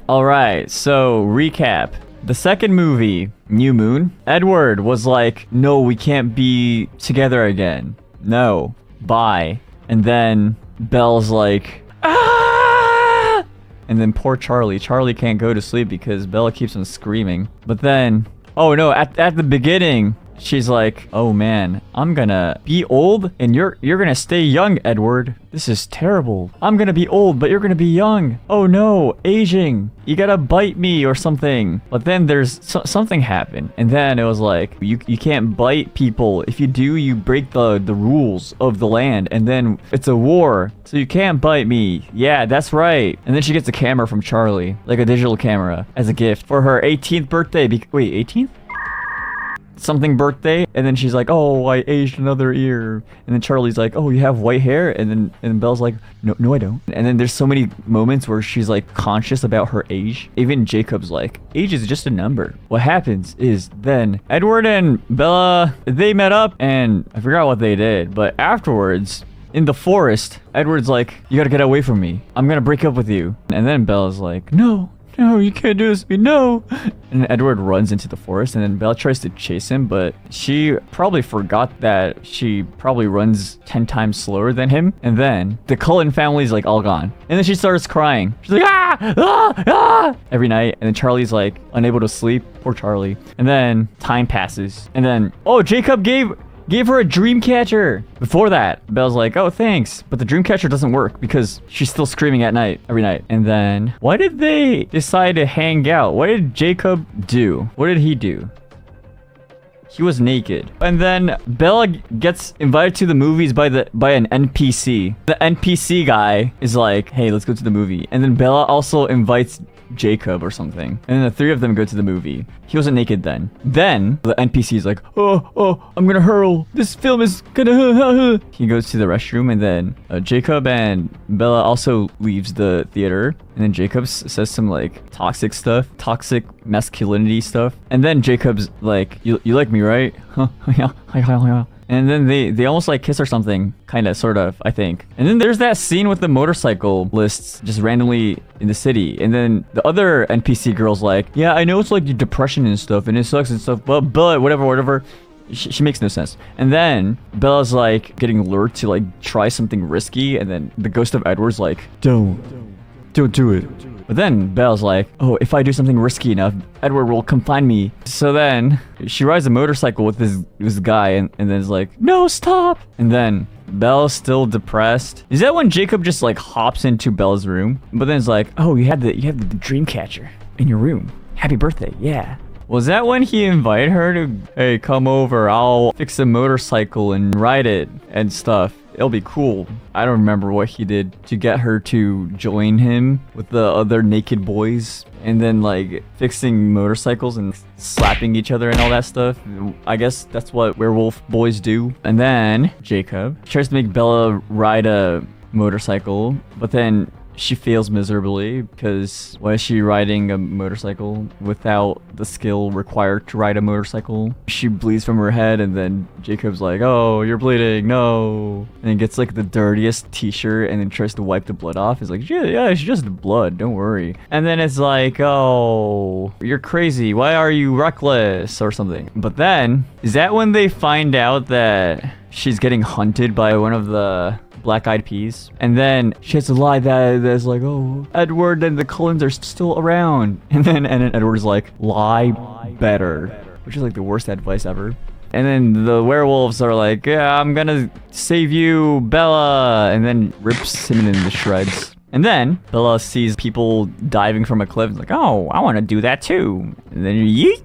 Alright, so recap. The second movie, New Moon, Edward was like, no, we can't be together again. No, bye. And then Belle's like, ah! And then poor Charlie. Charlie can't go to sleep because Bella keeps on screaming. But then, oh no, at the beginning, she's like, oh man, I'm gonna be old and you're gonna stay young, Edward. This is terrible. I'm gonna be old, but you're gonna be young. Oh no, aging. You gotta bite me or something. But then there's something happened. And then it was like, you can't bite people. If you do, you break the rules of the land. And then it's a war. So you can't bite me. Yeah, that's right. And then she gets a camera from Charlie, like a digital camera, as a gift for her 18th birthday. Wait, 18th? Something birthday, and then she's like, oh, I aged another ear. And then Charlie's like, oh, you have white hair? And then Belle's like, no, I don't. And then there's so many moments where she's like conscious about her age. Even Jacob's like, age is just a number. What happens is then Edward and Bella, they met up, and I forgot what they did, but afterwards, in the forest, Edward's like, you gotta get away from me. I'm gonna break up with you. And then Bella's like, no, you can't do this to me, no. And Edward runs into the forest, and then Bella tries to chase him, but she probably forgot that she probably runs 10 times slower than him. And then the Cullen family's like all gone. And then she starts crying. She's like, ah, every night. And then Charlie's like unable to sleep. Poor Charlie. And then time passes. And then, oh, Jacob gave her a dream catcher. Before that, Belle's like, oh, thanks. But the dream catcher doesn't work because she's still screaming at night, every night. And then, why did they decide to hang out? What did Jacob do? What did he do? He was naked. And then Bella gets invited to the movies by an NPC. The NPC guy is like, hey, let's go to the movie. And then Bella also invites Jacob or something. And then the three of them go to the movie. He wasn't naked then. Then the NPC is like, oh, I'm gonna hurl. This film is gonna. He goes to the restroom, and then Jacob and Bella also leaves the theater. And then Jacob says some like toxic stuff, toxic masculinity stuff. And then Jacob's like, you like me, right? Huh? Yeah. And then they almost like kiss or something, kind of, sort of, I think. And then there's that scene with the motorcycle lists just randomly in the city. And then the other NPC girl's like, yeah, I know it's like depression and stuff, and it sucks and stuff, but whatever. She makes no sense. And then Bella's like getting lured to like try something risky, and then the ghost of Edward's like, don't do it. But then Belle's like, oh, if I do something risky enough, Edward will confine me. So then she rides a motorcycle with this guy, and then is like, no, stop. And then Belle's still depressed. Is that when Jacob just like hops into Bella's room? But then it's like, oh, you have the dream catcher in your room. Happy birthday, yeah. Was that when he invited her to, hey, come over, I'll fix a motorcycle and ride it and stuff. It'll be cool. I don't remember what he did to get her to join him with the other naked boys, and then like fixing motorcycles and slapping each other and all that stuff. I guess that's what werewolf boys do. And then Jacob tries to make Bella ride a motorcycle, but then she fails miserably because why is she riding a motorcycle without the skill required to ride a motorcycle? She bleeds from her head, and then Jacob's like, oh, you're bleeding, no. And then gets like the dirtiest t-shirt and then tries to wipe the blood off. It's like, yeah, it's just blood, don't worry. And then it's like, oh, you're crazy. Why are you reckless or something? But then, is that when they find out that she's getting hunted by one of the black-eyed peas? And then she has to lie that's like, oh, Edward and the Cullens are still around. And then Edward's like, lie better, which is like the worst advice ever. And then the werewolves are like, yeah, I'm gonna save you, Bella, and then rips him into shreds. And then Bella sees people diving from a cliff and is like, oh, I want to do that too. And then yeet.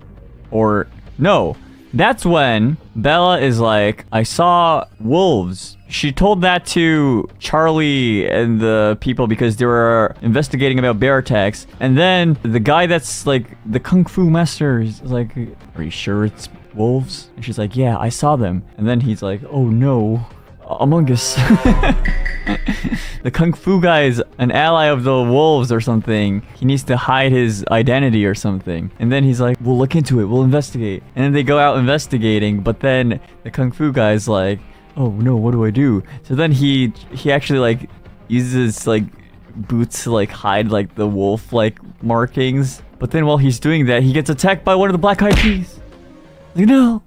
Or no, that's when Bella is like, I saw wolves. She told that to Charlie and the people because they were investigating about bear attacks. And then the guy that's like the kung fu master is like, are you sure it's wolves? And she's like, yeah, I saw them. And then he's like, oh no, Among Us. The kung fu guy is an ally of the wolves or something. He needs to hide his identity or something. And then he's like, we'll look into it, we'll investigate. And then they go out investigating, but then the kung fu guy's like, oh no, what do I do? So then he actually like uses like boots to like hide like the wolf like markings. But then while he's doing that, he gets attacked by one of the Black Eyed Peas. Like, no.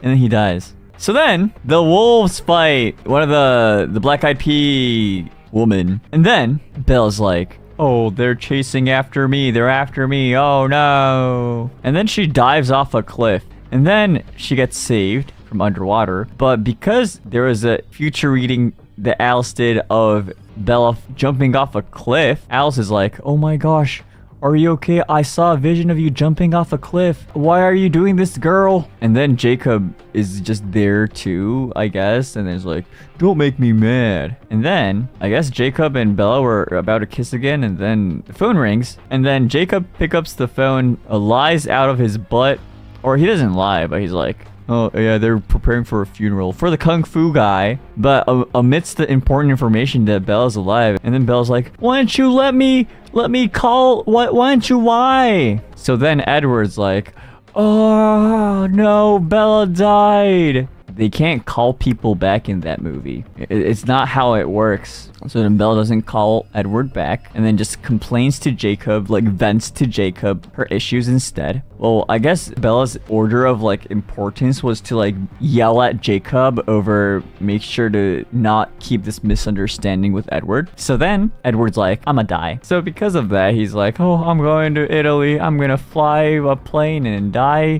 And then he dies. So then the wolves fight one of the Black Eyed Pea woman. And then Belle's like, oh, they're chasing after me. They're after me. Oh no. And then she dives off a cliff. And then she gets saved from underwater. But because there was a future reading that Alice did of Bella jumping off a cliff, Alice is like, oh my gosh, are you okay? I saw a vision of you jumping off a cliff. Why are you doing this, girl? And then Jacob is just there too, I guess. And there's like, don't make me mad. And then I guess Jacob and Bella were about to kiss again. And then the phone rings. And then Jacob picks up the phone, lies out of his butt. Or he doesn't lie, but he's like, oh yeah, they're preparing for a funeral for the kung fu guy. But amidst the important information that Bella's alive, and then Bella's like, why don't you let me call? Why don't you lie? So then Edward's like, oh no, Bella died. They can't call people back in that movie. It's not how it works. So then Bella doesn't call Edward back and then just complains to Jacob, like vents to Jacob her issues instead. Well, I guess Bella's order of like importance was to like yell at Jacob over make sure to not keep this misunderstanding with Edward. So then Edward's like, I'ma die. So because of that, he's like, oh, I'm going to Italy. I'm gonna fly a plane and die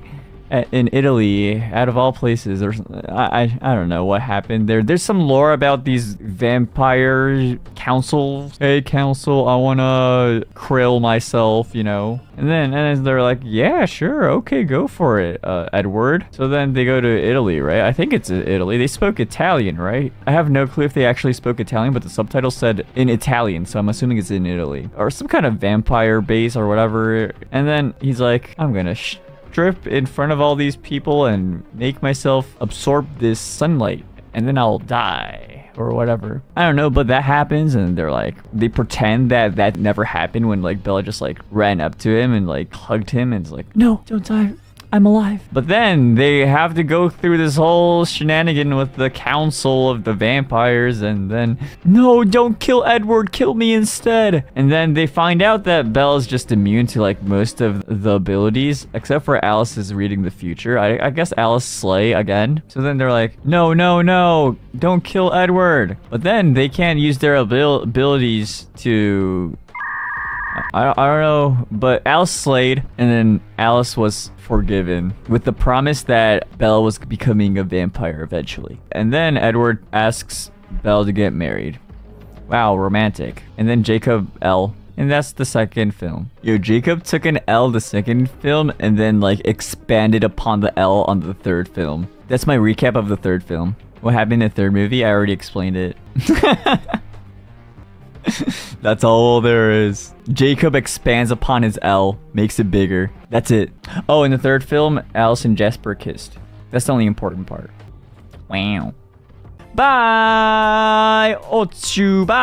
in Italy, out of all places. Or I don't know what happened there. There's some lore about these vampire councils. Hey, council, I wanna krill myself, you know. And then they're like, yeah, sure, okay, go for it, Edward. So then they go to Italy, right? I think it's Italy. They spoke Italian, right? I have no clue if they actually spoke Italian, but the subtitle said in Italian, so I'm assuming it's in Italy. Or some kind of vampire base or whatever. And then he's like, I'm gonna strip in front of all these people and make myself absorb this sunlight, and then I'll die or whatever. I don't know, but that happens, and they're like, they pretend that never happened when like Bella just like ran up to him and like hugged him and is like, no, don't die, I'm alive. But then they have to go through this whole shenanigan with the council of the vampires, and then, no, don't kill Edward, kill me instead. And then they find out that Bella's just immune to like most of the abilities, except for Alice's reading the future. I guess Alice slay again. So then they're like, no, don't kill Edward. But then they can't use their abilities to... I don't know, but Alice slayed, and then Alice was forgiven with the promise that Bella was becoming a vampire eventually. And then Edward asks Bella to get married. Wow, romantic. And then Jacob L. And that's the second film. Yo, Jacob took an L the second film and then like expanded upon the L on the third film. That's my recap of the third film. What happened in the third movie? I already explained it. That's all there is. Jacob expands upon his L, makes it bigger. That's it. Oh, in the third film, Alice and Jasper kissed. That's the only important part. Wow. Bye! Otsu, bye!